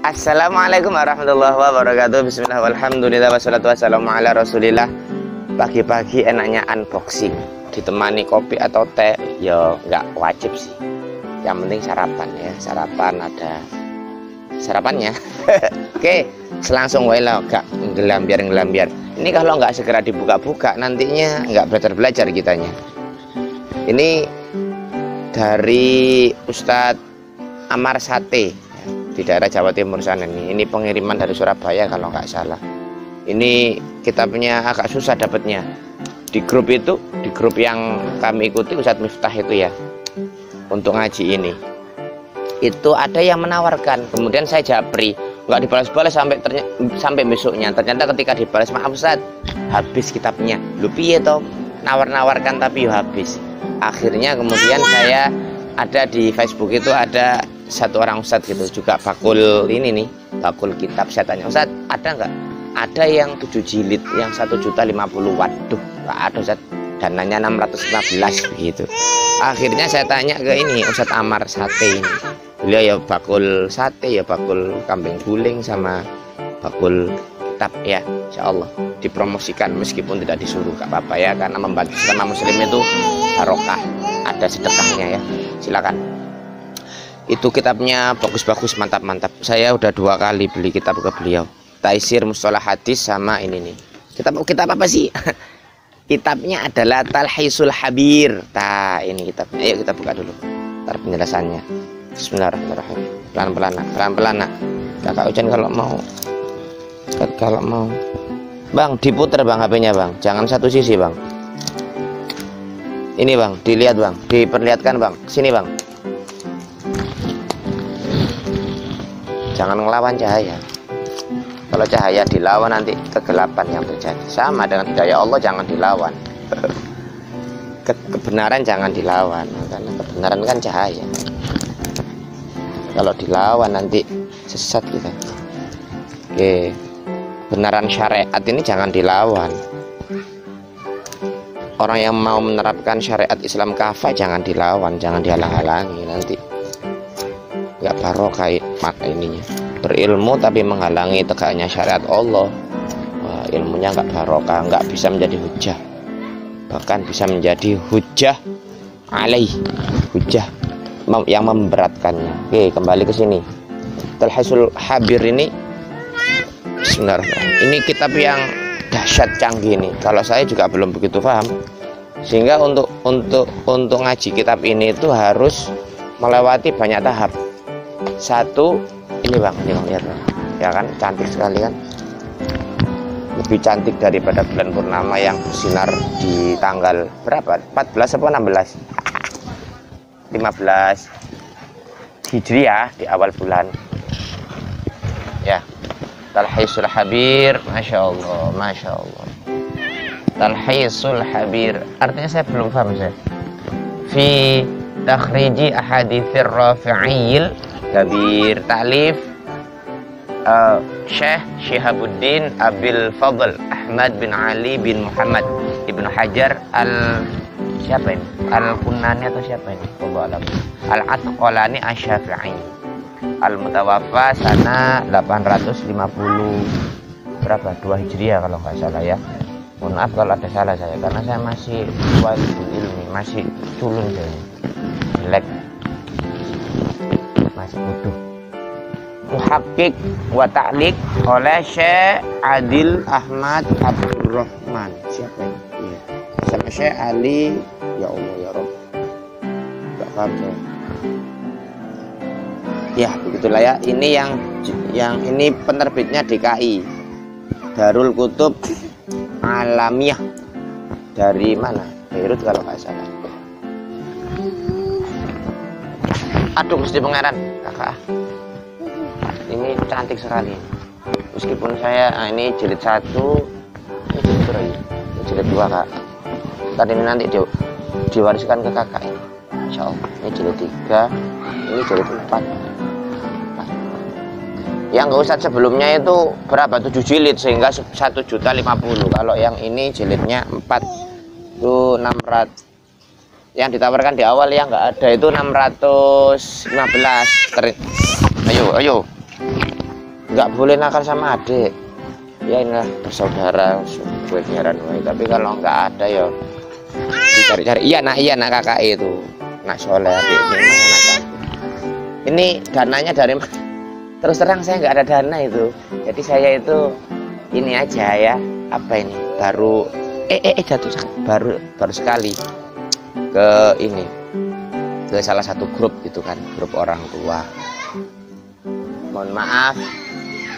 Assalamualaikum warahmatullahi wabarakatuh. Bismillah, walhamdulillah, wassalatu wassalamu ala rasulillah. Pagi-pagi enaknya unboxing, ditemani kopi atau teh. Ya nggak wajib sih, yang penting sarapan ya. Sarapan ada sarapannya. Oke, selangsung wae lah, gak ngelambiar. Ini kalau nggak segera dibuka-buka nantinya nggak belajar kitanya. Ini dari Ustadz Amar Sate di daerah Jawa Timur sana nih. Ini pengiriman dari Surabaya kalau nggak salah. Ini kitabnya agak susah dapatnya. Di grup itu, di grup yang kami ikuti Ustadz Miftah itu ya, untuk ngaji ini, itu ada yang menawarkan. Kemudian saya japri, nggak dibalas-balas sampai besoknya. Ternyata ketika dibalas, maaf Ustadz, habis kitabnya. Lu piye toh, nawar-nawarkan tapi habis. Akhirnya kemudian saya ada di Facebook itu ada satu orang Ustadz gitu juga bakul ini nih, bakul kitab. Saya tanya, Ustadz ada nggak? Ada yang 7 jilid yang 1.050.000. Waduh, nggak ada Ustadz, dananya 615 begitu. Akhirnya saya tanya ke ini Ustadz Amar Sate ini, beliau ya bakul sate, ya bakul kambing guling, sama bakul kitab ya. Insya Allah dipromosikan meskipun tidak disuruh, gak apa-apa ya, karena membantu sesama muslim itu barokah, ada sedekahnya ya. Silakan. Itu kitabnya bagus-bagus, mantap-mantap. Saya udah 2 kali beli kitab ke beliau. Taisir Mustalah Hadis sama ini nih. Kitab apa sih? Kitabnya adalah Talhisul Habir. Nah, ini kitabnya. Ayo kita buka dulu. Ntar penjelasannya. Bismillahirrahmanirrahim. Pelan-pelan. Kakak Ujan kalau mau. Bang, diputer Bang HP-nya Bang. Jangan satu sisi Bang. Ini Bang, dilihat Bang. Diperlihatkan Bang. Sini Bang. Jangan ngelawan cahaya. Kalau cahaya dilawan nanti kegelapan yang terjadi. Sama dengan hidayah Allah, jangan dilawan. Kebenaran jangan dilawan, karena kebenaran kan cahaya. Kalau dilawan nanti sesat kita. Oke, kebenaran syariat ini jangan dilawan. Orang yang mau menerapkan syariat Islam kafah jangan dilawan, jangan dihalang-halangi, nanti nggak barokah ininya. Berilmu tapi menghalangi tegaknya syariat Allah, wah, ilmunya nggak barokah, nggak bisa menjadi hujah, bahkan bisa menjadi hujah alaih, hujah yang memberatkannya. Oke, kembali ke sini. Talhisul Habir ini, bismillahirrahmanirrahim. Ini kitab yang dahsyat, canggih nih. Kalau saya juga belum begitu paham, sehingga untuk ngaji kitab ini itu harus melewati banyak tahap. Satu, ini Bang, lihat Bang, ya kan, cantik sekali kan, lebih cantik daripada bulan purnama yang bersinar di tanggal berapa, 14 atau 16 15 Hijriah, di awal bulan ya. Talhisul Habir, Masya Allah. Talhisul Habir artinya saya belum paham saya. Fi takhriji ahaditsir rafi'il Kabir, ta'lif Syekh Syihabuddin Abil Fadl Ahmad bin Ali bin Muhammad Ibnu Hajar siapa ini? Al-Kunani atau siapa ini? Al-Atqalani Asy-Syafi'i, Al-Mutawaffa sana 850 berapa? 2 Hijriah kalau nggak salah ya. Mohon maaf kalau ada salah saya, karena saya masih wajib ilmi, masih culun saya, jelek, masih butuh. Muhakkik wa ta'liq oleh Syekh Adil Ahmad Abdurrahman. Siapa ini? Iya. Sama Syekh Ali. Ya Allah ya Rabb, gak paham saya. Ya begitulah ya. Ini yang ini penerbitnya DKI, Darul Kutub Alamiah, dari mana? Beirut kalau nggak salah. Aduh, Gusti Pangeran, kakak, ini cantik sekali. Meskipun saya, ini jilid 1, ini jilid berapa? Ini jilid 2 kak. Tadi ini nanti diwariskan ke kakak ini, Insya Allah. Ini jilid 3, ini jilid 4. Yang nggak usah sebelumnya itu berapa? 7 jilid, sehingga 1.050.000. Kalau yang ini jilidnya 4, itu 600. Yang ditawarkan di awal yang nggak ada itu 615. Ayo nggak boleh nakal sama adik. Ya inilah bersaudara gue heran. Tapi kalau nggak ada ya dicari-cari. Iya nak kakak itu nak soleh adik memang anak kakak. Ini dananya dari terus terang saya nggak ada dana itu. Jadi saya itu ini aja ya, apa ini baru jatuh baru sekali ke ini, ke salah satu grup gitu kan, grup orang tua. Mohon maaf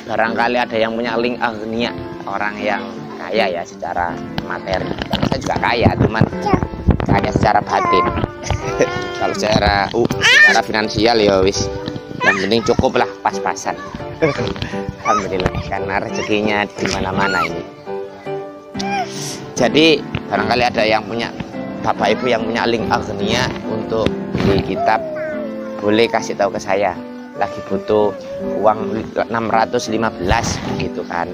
barangkali ada yang punya link agnia, orang yang kaya ya secara materi. Karena saya juga kaya, cuman kaya secara batin. Kalau secara finansial ya wis, yang penting cukup lah, pas-pasan. Alhamdulillah, karena rezekinya di mana-mana ini. Jadi barangkali ada yang punya, bapak ibu yang punya link agnia untuk beli kitab, boleh kasih tahu ke saya. Lagi butuh uang 615 gitu kan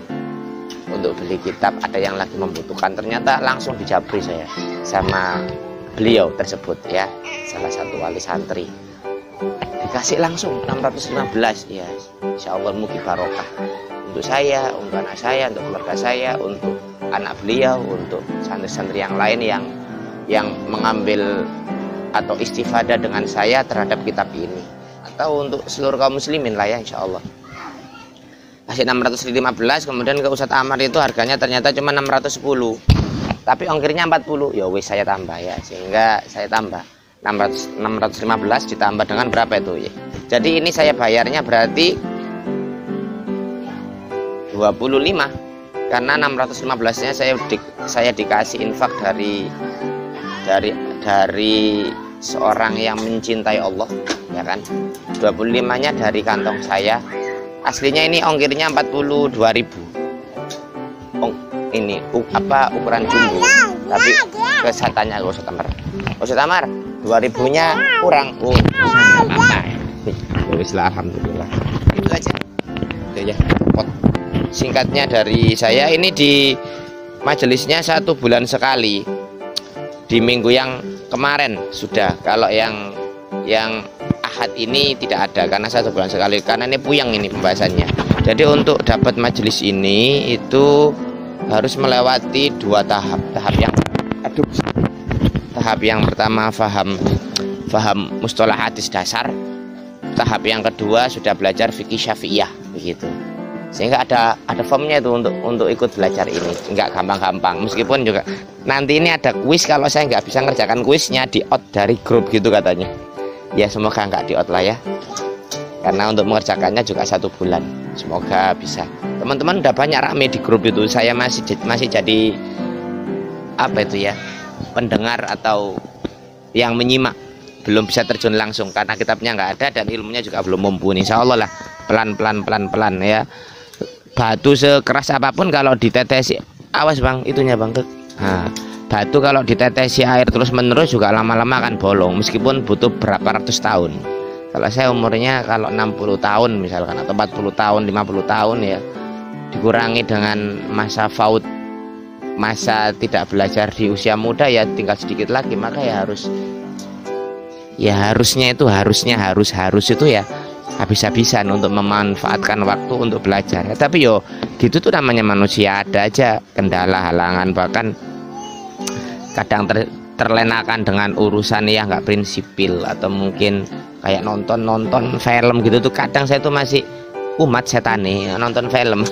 untuk beli kitab. Ada yang lagi membutuhkan, ternyata langsung dijabri saya sama beliau tersebut ya, salah satu wali santri, dikasih langsung 615 ya. Insya Allah mugi barokah untuk saya, untuk anak saya, untuk keluarga saya, untuk anak beliau, untuk santri-santri yang lain yang mengambil atau istifadah dengan saya terhadap kitab ini, atau untuk seluruh kaum muslimin lah ya, insya Allah. Kasih 615, kemudian ke Ustadz Amar itu harganya ternyata cuma 610, tapi ongkirnya 40. Ya wis saya tambah ya, sehingga saya tambah 615 ditambah dengan berapa itu ya. Jadi ini saya bayarnya berarti 25, karena 615-nya saya dikasih infak dari seorang yang mencintai Allah ya kan. 25-nya dari kantong saya. Aslinya ini ongkirnya 42.000. Ini ukuran jumbo. Tapi kesehatannya Ustadz Amar 2000-nya kurang. Bismillah, alhamdulillah. Itu aja. Itu ya. Singkatnya dari saya, ini di majelisnya 1 bulan sekali. Di minggu yang kemarin sudah. Kalau yang Ahad ini tidak ada karena 1 bulan sekali, karena ini puyeng ini pembahasannya. Jadi untuk dapat majelis ini itu harus melewati 2 tahap. Tahap yang pertama faham mustalah hadis dasar. Tahap yang kedua sudah belajar fikih syafi'iyah begitu. Sehingga ada formnya itu untuk ikut belajar ini, nggak gampang-gampang. Meskipun juga nanti ini ada kuis, kalau saya nggak bisa ngerjakan kuisnya di out dari grup gitu katanya. Ya semoga nggak di out lah ya, karena untuk mengerjakannya juga 1 bulan. Semoga bisa. Teman-teman udah banyak rame di grup itu. Saya masih jadi apa itu ya, pendengar atau yang menyimak, belum bisa terjun langsung karena kitabnya nggak ada dan ilmunya juga belum mumpuni. Insya Allah lah, pelan ya. Batu sekeras apapun kalau ditetesi, awas bang itunya bang, batu kalau ditetesi air terus menerus juga lama-lama akan bolong, meskipun butuh berapa ratus tahun. Kalau saya umurnya kalau 60 tahun misalkan, atau 40 tahun 50 tahun ya, dikurangi dengan masa faut, masa tidak belajar di usia muda ya tinggal sedikit lagi, maka ya harusnya itu ya habis-habisan untuk memanfaatkan waktu untuk belajar ya. Tapi yo gitu tuh namanya manusia, ada aja kendala, halangan, bahkan kadang terlenakan dengan urusan yang nggak prinsipil, atau mungkin kayak nonton film gitu tuh. Kadang saya tuh masih umat setan nih nonton film.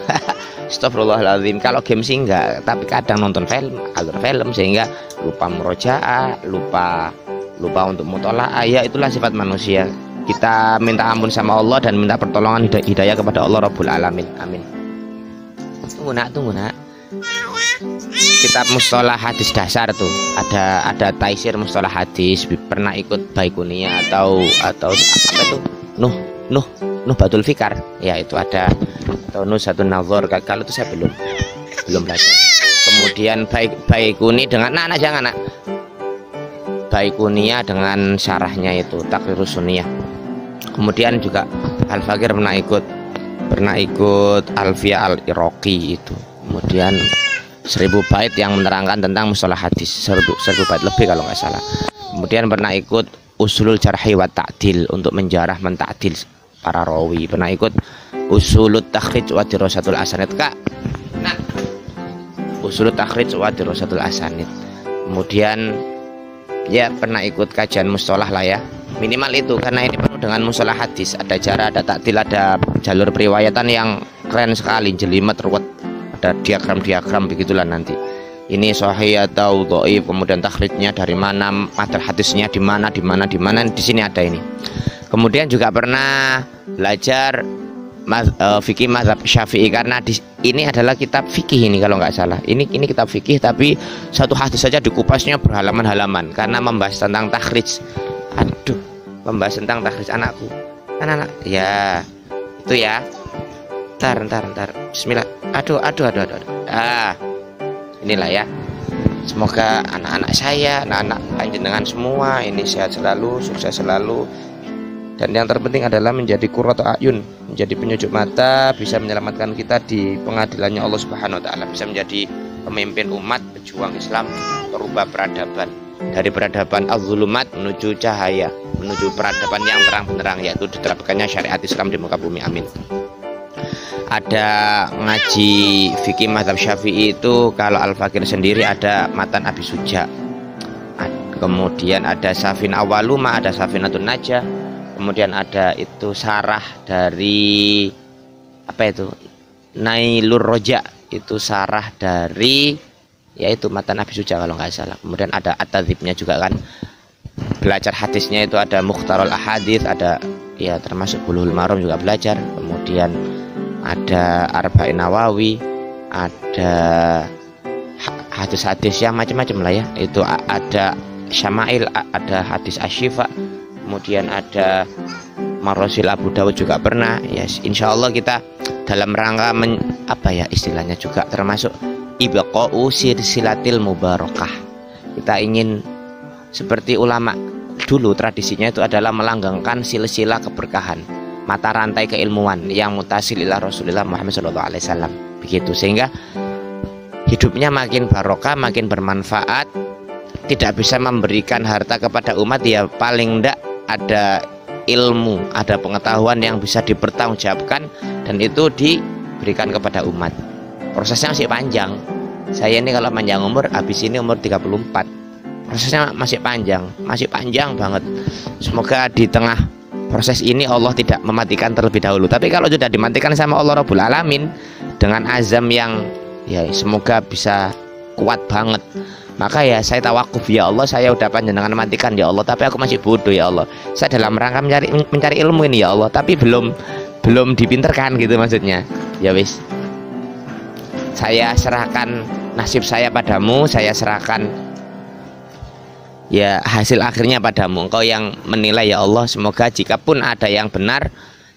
Astagfirullahaladzim. Kalau game sih enggak, tapi kadang nonton alur film sehingga lupa murojaah, lupa untuk mutola'ah. Ya itulah sifat manusia. Kita minta ampun sama Allah dan minta pertolongan hidayah kepada Allah Rabbul Alamin. Amin. Tunggu nak. Kitab mustalah hadis dasar tuh ada taisir mustalah hadis. Pernah ikut Baikuniyah atau apa itu Nuh Batul Fikar ya, itu ada, atau Nuzhatun Nazar. Kalau itu saya belum belajar. Kemudian Baikuni dengan jangan Baikuniyah dengan syarahnya itu Taqrirus Sunniyah. Kemudian juga Al-Fakir pernah ikut Alfiyah Al-Iraqi itu. Kemudian 1000 bait yang menerangkan tentang mustalah hadis, 1000 bait lebih kalau nggak salah. Kemudian pernah ikut Usulul Jarhi wa Ta'dil untuk menjarah mentakdil para rawi. Pernah ikut Usulut Takhrij wa Dirasatul Asanid. Kak, nah, Usulut Takhrij wa Dirasatul Asanid. Kemudian ya pernah ikut kajian mustalah lah ya, minimal itu, karena ini penuh dengan mustalah hadis, ada cara, ada taktil, ada jalur periwayatan yang keren sekali, jelimet, ruwet, ada diagram begitulah nanti. Ini sahih atau dhaif, kemudian takhrijnya dari mana, materi hadisnya di mana, di sini ada ini. Kemudian juga pernah belajar fikih mazhab Syafi'i, karena ini adalah kitab fikih ini kalau nggak salah. Ini kitab fikih, tapi satu hadis saja dikupasnya berhalaman-halaman karena membahas tentang takhrij. Aduh, membahas tentang takhrij anakku. Anak ya itu ya. Ntar. Bismillah. Aduh. Inilah ya. Semoga anak-anak saya, anak-anak panjenengan semua ini sehat selalu, sukses selalu. Dan yang terpenting adalah menjadi qurratu a'yun, menjadi penyejuk mata, bisa menyelamatkan kita di pengadilannya Allah Subhanahu wa taala, bisa menjadi pemimpin umat, pejuang Islam, merubah peradaban dari peradaban az-zulumat menuju cahaya, menuju peradaban yang terang benderang, yaitu diterapkannya syariat Islam di muka bumi. Amin. Ada ngaji fikih mazhab Syafi'i itu, kalau Al-Fakir sendiri ada matan Abi Suja, kemudian ada Safin Awaluma, ada Safinatun Najah, kemudian ada itu sarah dari apa itu, Nailur Roja, itu sarah dari yaitu matan Abi Suja kalau nggak salah. Kemudian ada At-Tadzibnya juga kan, belajar hadisnya itu ada Mukhtarul Ahadits, ada ya termasuk Bulughul Maram juga belajar. Kemudian ada Arba'in Nawawi, ada hadis-hadis yang macam-macam lah ya, itu ada Syama'il, ada hadis Asyifa, kemudian ada Marosil Abu Dawud juga pernah ya. Insya Allah kita dalam rangka apa ya istilahnya juga termasuk ibqa'u silsilatil mubarakah. Kita ingin seperti ulama dulu, tradisinya itu adalah melanggengkan silsilah keberkahan, mata rantai keilmuan yang mutasil ila Rasulullah Muhammad SAW. Begitu, sehingga hidupnya makin barokah, makin bermanfaat. Tidak bisa memberikan harta kepada umat ya, paling tidak ada ilmu, ada pengetahuan yang bisa dipertanggungjawabkan dan itu diberikan kepada umat. Prosesnya masih panjang. Saya ini kalau panjang umur, habis ini umur 34. Prosesnya masih panjang banget. Semoga di tengah proses ini Allah tidak mematikan terlebih dahulu. Tapi kalau sudah dimatikan sama Allah Rabbul Alamin dengan azam yang ya semoga bisa kuat banget, maka ya saya tawakuf, ya Allah saya udah panjenengan matikan ya Allah, tapi aku masih bodoh ya Allah, saya dalam rangka mencari ilmu ini ya Allah, tapi belum dipinterkan gitu maksudnya. Ya wis, saya serahkan nasib saya padamu, saya serahkan ya hasil akhirnya padamu, engkau yang menilai ya Allah. Semoga jikapun ada yang benar,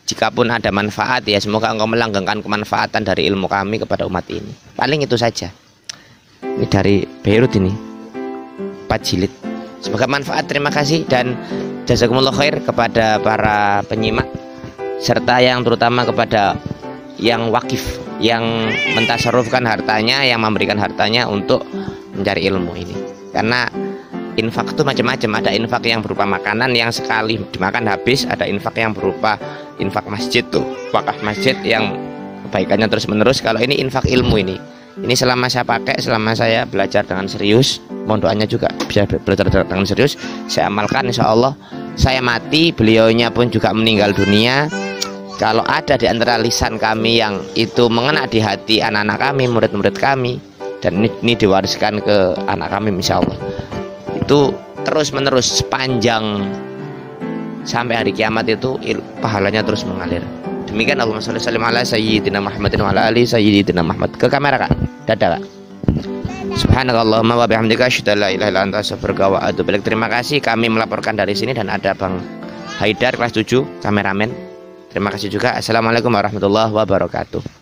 jikapun ada manfaat ya, semoga engkau melanggengkan kemanfaatan dari ilmu kami kepada umat ini. Paling itu saja. Ini dari Beirut ini 4 jilid. Semoga manfaat. Terima kasih dan jazakumullah khair kepada para penyimak, serta yang terutama kepada yang wakif, yang mentasarrufkan hartanya, yang memberikan hartanya untuk mencari ilmu ini. Karena infak itu macam-macam, ada infak yang berupa makanan yang sekali dimakan habis, ada infak yang berupa infak masjid tuh, wakaf masjid yang kebaikannya terus menerus. Kalau ini infak ilmu ini selama saya pakai, selama saya belajar dengan serius, mohon doanya juga bisa belajar dengan serius, saya amalkan, insya Allah saya mati, beliaunya pun juga meninggal dunia. Kalau ada di antara lisan kami yang itu mengena di hati anak-anak kami, murid-murid kami, dan ini diwariskan ke anak kami, insya Allah itu terus menerus sepanjang sampai hari kiamat, itu pahalanya terus mengalir. Demikian, Allahumma sholli ala sayyidina Muhammadin wa ala ali sayyidina Muhammad. Ke kamera Kak, dadah Kak. Subhanakallahumma wa bihamdika asyhadu an la ilaha illa anta astaghfiruka wa atubu ilaik. Terima kasih, kami melaporkan dari sini dan ada Bang Haidar kelas 7 kameramen. Terima kasih juga. Assalamualaikum warahmatullahi wabarakatuh.